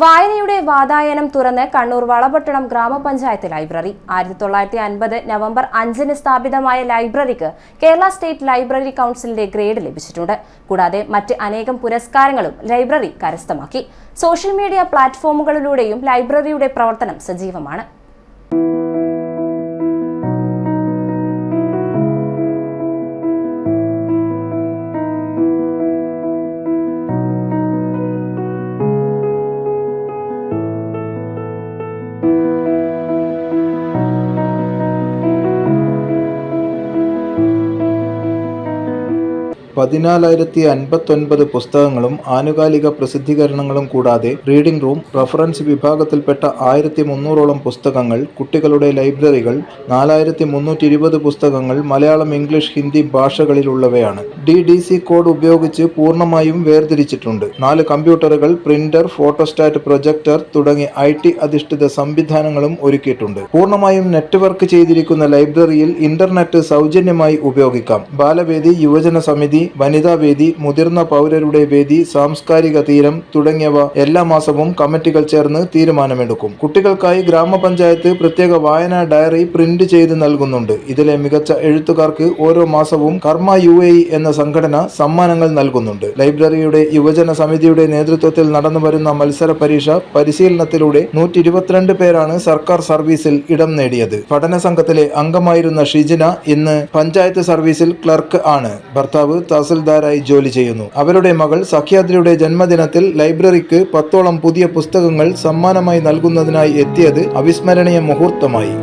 വായനയുടെ വാതായനം തുറന്ന് കണ്ണൂർ വളപട്ടണം ഗ്രാമപഞ്ചായത്ത് ലൈബ്രറി 1950 നവംബർ 5 സ്ഥാപിതമായ ലൈബ്രറിക്ക് കേരള സ്റ്റേറ്റ് ലൈബ്രറി കൗൺസിലിന്റെ ഗ്രേഡ് ലഭിച്ചിട്ടുണ്ട്. കൂടാതെ മറ്റ് അനേകം പുരസ്കാരങ്ങളും ലൈബ്രറി കരസ്ഥമാക്കി. സോഷ്യൽ മീഡിയ പ്ലാറ്റ്ഫോമുകളിലൂടെയും ലൈബ്രറിയുടെ പ്രവർത്തനം സജീവമാണ്. (14,059) പുസ്തകങ്ങളും ആനുകാലിക പ്രസിദ്ധീകരണങ്ങളും കൂടാതെ റീഡിംഗ് റൂം, റഫറൻസ് വിഭാഗത്തിൽപ്പെട്ട 1,300ഓളം പുസ്തകങ്ങൾ, കുട്ടികളുടെ ലൈബ്രറികൾ, 4,320 പുസ്തകങ്ങൾ മലയാളം, ഇംഗ്ലീഷ്, ഹിന്ദി ഭാഷകളിലുള്ളവയാണ്. DDC കോഡ് ഉപയോഗിച്ച് പൂർണ്ണമായും വേർതിരിച്ചിട്ടുണ്ട്. 4 കമ്പ്യൂട്ടറുകൾ, പ്രിന്റർ, ഫോട്ടോസ്റ്റാറ്റ്, പ്രൊജക്ടർ തുടങ്ങി IT അധിഷ്ഠിത സംവിധാനങ്ങളും ഒരുക്കിയിട്ടുണ്ട്. പൂർണ്ണമായും നെറ്റ്വർക്ക് ചെയ്തിരിക്കുന്ന ലൈബ്രറിയിൽ ഇന്റർനെറ്റ് സൗജന്യമായി ഉപയോഗിക്കാം. ബാലവേദി, യുവജന സമിതി, വനിതാവേദി, മുതിർന്ന പൗരരുടെ വേദി, സാംസ്കാരിക തീരം തുടങ്ങിയവ എല്ലാ മാസവും കമ്മിറ്റികൾ ചേർന്ന് തീരുമാനമെടുക്കും. കുട്ടികൾക്കായി ഗ്രാമപഞ്ചായത്ത് പ്രത്യേക വായനാ ഡയറി പ്രിന്റ് ചെയ്ത് നൽകുന്നുണ്ട്. ഇതിലെ മികച്ച എഴുത്തുകാർക്ക് ഓരോ മാസവും കർമ്മ UAE എന്ന സംഘടന സമ്മാനങ്ങൾ നൽകുന്നുണ്ട്. ലൈബ്രറിയുടെ യുവജന സമിതിയുടെ നേതൃത്വത്തിൽ നടന്നുവരുന്ന മത്സര പരീക്ഷ പരിശീലനത്തിലൂടെ 122 പേരാണ് സർക്കാർ സർവീസിൽ ഇടം നേടിയത്. പഠന സംഘത്തിലെ അംഗമായിരുന്ന ഷിജിന ഇന്ന് പഞ്ചായത്ത് സർവീസിൽ ക്ലർക്ക് ആണ്. ഭർത്താവ് തഹസിൽദാരായി ജോലി ചെയ്യുന്നു. അവരുടെ മകൾ സഖ്യാദ്രിയുടെ ജന്മദിനത്തിൽ ലൈബ്രറിക്ക് 10ഓളം പുതിയ പുസ്തകങ്ങൾ സമ്മാനമായി നൽകുന്നതിനായി എത്തിയത് അവിസ്മരണീയ മുഹൂർത്തമായി.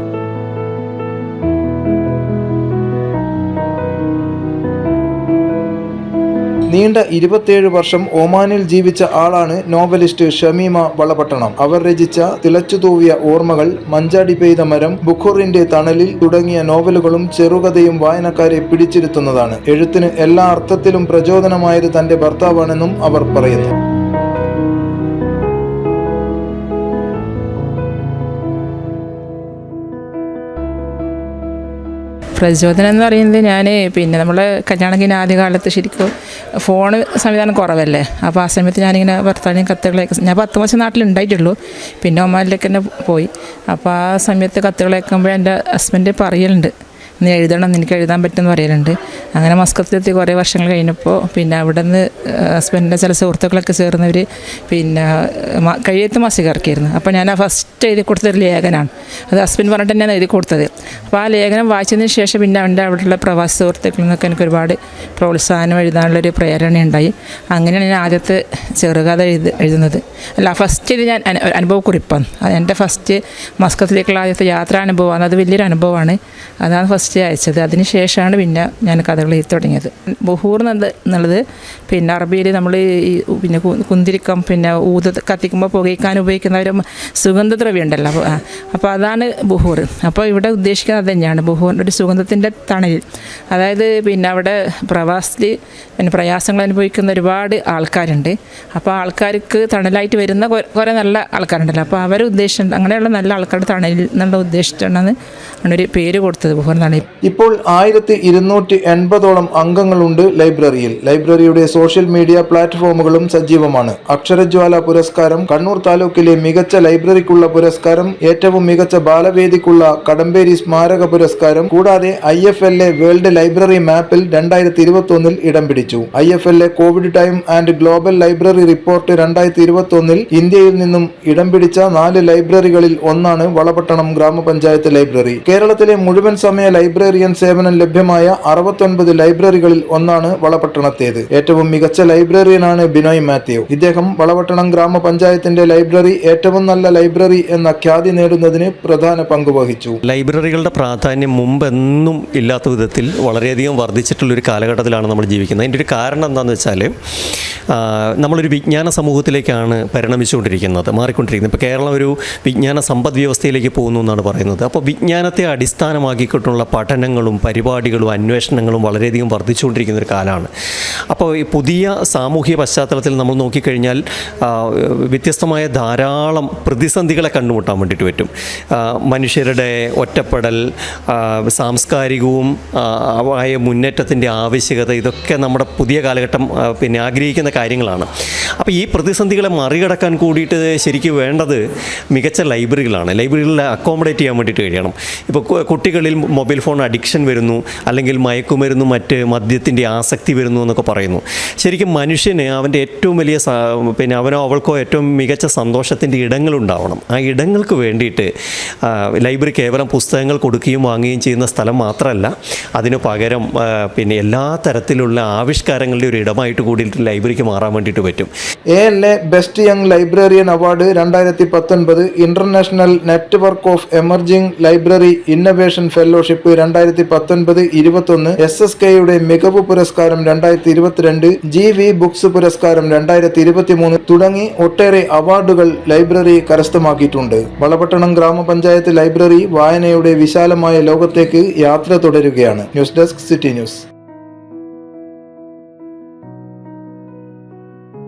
നീണ്ട 27 വർഷം ഒമാനിൽ ജീവിച്ച ആളാണ് നോവലിസ്റ്റ് ഷമീമ വളപട്ടണം. അവർ രചിച്ച തിളച്ചുതൂവിയ ഓർമ്മകൾ, മഞ്ചാടി പെയ്ത മരം, ബുഖറിന്റെ തണലിൽ തുടങ്ങിയ നോവലുകളും ചെറുകഥയും വായനക്കാരെ പിടിച്ചിരുത്തുന്നതാണ്. എഴുത്തിന് എല്ലാ അർത്ഥത്തിലും പ്രചോദനമായത് തന്റെ ഭർത്താവാണെന്നും അവർ പറയുന്നു. പ്രചോദനം എന്ന് പറയുന്നത് ഞാൻ നമ്മൾ കല്യാണം കഴിഞ്ഞ ആദ്യകാലത്ത് ശരിക്കും ഫോൺ സംവിധാനം കുറവല്ലേ. അപ്പോൾ ആ സമയത്ത് ഞാനിങ്ങനെ ഭർത്താവിന് കത്തുകളൊക്കെ, ഞാൻ 10 മാസം നാട്ടിലുണ്ടായിട്ടുള്ളൂ, പിന്നെ ഒമാനിലേക്ക് തന്നെ പോയി. അപ്പോൾ ആ സമയത്ത് കത്തുകൾ അയക്കുമ്പോൾ എൻ്റെ ഹസ്ബൻഡ് പറയലുണ്ട്, നീ എഴുതണം, നിനക്ക് എഴുതാൻ പറ്റുമെന്ന് പറയലുണ്ട്. അങ്ങനെ മസ്കത്തിലെത്തി കുറേ വർഷങ്ങൾ കഴിഞ്ഞപ്പോൾ പിന്നെ അവിടെ നിന്ന് ഹസ്ബൻഡിൻ്റെ ചില സുഹൃത്തുക്കളൊക്കെ ചേർന്നവർ കഴിയത്ത് മാസിക ഇറക്കിയിരുന്നു. അപ്പോൾ ഞാൻ ആ ഫസ്റ്റ് എഴുതി കൊടുത്തൊരു ലേഖനമാണ്. അത് ഹസ്ബൻഡ് പറഞ്ഞിട്ട് തന്നെയാണ് എഴുതി കൊടുത്തത്. അപ്പോൾ ആ ലേഖനം വായിച്ചതിന് ശേഷം പിന്നെ എൻ്റെ അവിടെയുള്ള പ്രവാസി സുഹൃത്തുക്കളിൽ നിന്നൊക്കെ എനിക്ക് ഒരുപാട് പ്രോത്സാഹനം എഴുതാനുള്ളൊരു പ്രേരണ ഉണ്ടായി. അങ്ങനെയാണ് ഞാൻ ആദ്യത്തെ ചെറുകഥ എഴുതുന്നത്. അല്ല, ഫസ്റ്റ് ഇത് ഞാൻ അനുഭവക്കുറിപ്പാണ്. എൻ്റെ ഫസ്റ്റ് മസ്കത്തിലേക്കുള്ള ആദ്യത്തെ യാത്രാനുഭവമാണ്. അത് വലിയൊരു അനുഭവമാണ്. അതാണ് ഫസ്റ്റ് അയച്ചത്. അതിന് ശേഷമാണ് പിന്നെ ഞാൻ കഥകൾ എഴുതി തുടങ്ങിയത്. ബുഹൂർ എന്നുള്ളത് പിന്നെ അറബിയിൽ നമ്മൾ ഈ പിന്നെ കുന്തിരിക്കം, പിന്നെ കത്തിക്കുമ്പോൾ പുകയ്ക്കാൻ ഉപയോഗിക്കുന്ന ഒരു സുഗന്ധദ്രവ്യം ഉണ്ടല്ലോ, അപ്പോൾ അതാണ് ബുഹൂർ. അപ്പോൾ ഇവിടെ ഉദ്ദേശിക്കുന്നത് അത് തന്നെയാണ്, ബുഹൂറിൻ്റെ ഒരു സുഗന്ധത്തിൻ്റെ തണലിൽ. അതായത് പിന്നെ അവിടെ പ്രവാസത്തിൽ പിന്നെ പ്രയാസങ്ങൾ അനുഭവിക്കുന്ന ഒരുപാട് ആൾക്കാരുണ്ട്. അപ്പോൾ ആൾക്കാർക്ക് തണലായിട്ട് വരുന്ന കുറേ നല്ല ആൾക്കാരുണ്ടല്ലോ, അപ്പോൾ അവരെ ഉദ്ദേശം അങ്ങനെയുള്ള നല്ല ആൾക്കാരുടെ തണലിൽ എന്നുള്ള ഉദ്ദേശിച്ചാണ് ഒരു പേര് കൊടുത്തത് ബുഹൂർ എന്നാണ്. ഇപ്പോൾ 1280ഓളം അംഗങ്ങളുണ്ട് ലൈബ്രറിയിൽ. ലൈബ്രറിയുടെ സോഷ്യൽ മീഡിയ പ്ലാറ്റ്ഫോമുകളും സജീവമാണ്. അക്ഷരജ്വാല പുരസ്കാരം, കണ്ണൂർ താലൂക്കിലെ മികച്ച ലൈബ്രറിക്കുള്ള പുരസ്കാരം, ഏറ്റവും മികച്ച ബാലവേദിക്കുള്ള കടമ്പേരി സ്മാരക പുരസ്കാരം, കൂടാതെ IFLA വേൾഡ് ലൈബ്രറി മാപ്പിൽ 2021 ഇടം പിടിച്ചു. IFLA Covid time and global library report 2021 ഇന്ത്യയിൽ നിന്നും ഇടം പിടിച്ച 4 ലൈബ്രറികളിൽ ഒന്നാണ് വളപട്ടണം ഗ്രാമപഞ്ചായത്ത് ലൈബ്രറി. കേരളത്തിലെ മുഴുവൻ സമയ ലൈബ്രറിയൻ സേവനം ലഭ്യമായ 69 ലൈബ്രറികളിൽ ഒന്നാണ് വളപട്ടണത്തേത്. ഏറ്റവും മികച്ച ലൈബ്രറിയനാണ് ബിനോയ് മാത്യു. ഇദ്ദേഹം വളപട്ടണം ഗ്രാമപഞ്ചായത്തിന്റെ ലൈബ്രറി ഏറ്റവും നല്ല ലൈബ്രറി എന്ന ഖ്യാതി നേടുന്നതിന് പ്രധാന പങ്കുവഹിച്ചു. ലൈബ്രറികളുടെ പ്രാധാന്യം മുമ്പെന്നും ഇല്ലാത്ത വിധത്തിൽ വളരെയധികം വർദ്ധിച്ചിട്ടുള്ളൊരു കാലഘട്ടത്തിലാണ് നമ്മൾ ജീവിക്കുന്നത്. അതിൻ്റെ ഒരു കാരണം എന്താണെന്ന് വെച്ചാൽ നമ്മളൊരു വിജ്ഞാന സമൂഹത്തിലേക്കാണ് പരിണമിച്ചുകൊണ്ടിരിക്കുന്നത്, മാറിക്കൊണ്ടിരിക്കുന്നത്. ഇപ്പോൾ കേരളം ഒരു വിജ്ഞാന സമ്പദ് വ്യവസ്ഥയിലേക്ക് പോകുന്നു എന്നാണ് പറയുന്നത്. അപ്പോൾ വിജ്ഞാനത്തെ അടിസ്ഥാനമാക്കിക്കൊണ്ടുള്ള പഠനങ്ങളും പരിപാടികളും അന്വേഷണങ്ങളും വളരെയധികം വർദ്ധിച്ചുകൊണ്ടിരിക്കുന്ന ഒരു കാലമാണ്. അപ്പോൾ ഈ പുതിയ സാമൂഹ്യ പശ്ചാത്തലത്തിൽ നമ്മൾ നോക്കിക്കഴിഞ്ഞാൽ വ്യത്യസ്തമായ ധാരാളം പ്രതിസന്ധികളെ കണ്ടുമുട്ടാൻ വേണ്ടിയിട്ട് പറ്റും. മനുഷ്യരുടെ ഒറ്റപ്പെടൽ, സാംസ്കാരികവും ആയ മുന്നേറ്റത്തിൻ്റെ ആവശ്യകത, ഇതൊക്കെ നമ്മുടെ പുതിയ കാലഘട്ടം പിന്നെ ആഗ്രഹിക്കുന്ന കാര്യങ്ങളാണ്. അപ്പോൾ ഈ പ്രതിസന്ധികളെ മറികടക്കാൻ കൂടിയിട്ട് ശരിക്കും വേണ്ടത് മികച്ച ലൈബ്രറികളാണ്. ലൈബ്രറികളിൽ അക്കോമഡേറ്റ് ചെയ്യാൻ വേണ്ടിയിട്ട് കഴിയണം. ഇപ്പോൾ കുട്ടികളിൽ മൊബൈൽ ഫോൺ അഡിക്ഷൻ വരുന്നു, അല്ലെങ്കിൽ മയക്കുമരുന്നും മറ്റ് മദ്യത്തിൻ്റെ ആസക്തി വരുന്നു എന്നൊക്കെ പറയുന്നു. ശരിക്കും മനുഷ്യന് അവൻ്റെ ഏറ്റവും വലിയ പിന്നെ അവനോ അവൾക്കോ ഏറ്റവും മികച്ച സന്തോഷത്തിൻ്റെ ഇടങ്ങളുണ്ടാവണം. ആ ഇടങ്ങൾക്ക് വേണ്ടിയിട്ട് ലൈബ്രറി കേവലം പുസ്തകങ്ങൾ കൊടുക്കുകയും വാങ്ങുകയും ചെയ്യുന്ന സ്ഥലം മാത്രമല്ല, അതിനു പകരം പിന്നെ എല്ലാ തരത്തിലുള്ള ആവിഷ്കാരങ്ങളുടെ ഒരു ഇടമായിട്ട് കൂടിയിട്ട് ലൈബ്രറിക്ക് മാറാൻ വേണ്ടിയിട്ട് പറ്റും. ALA best young librarian award 2019, international network of emerging library innovation fellowship 2019-21, SSKയുടെ മികവ് പുരസ്കാരം 2022, GV ബുക്സ് പുരസ്കാരം 2023 തുടങ്ങി ഒട്ടേറെ അവാർഡുകൾ ലൈബ്രറി കരസ്ഥമാക്കിയിട്ടുണ്ട്. വളപട്ടണം ഗ്രാമപഞ്ചായത്ത് ലൈബ്രറി വായനയുടെ വിശാലമായ ലോകത്തേക്ക് യാത്ര തുടരുകയാണ്. News desk, city news.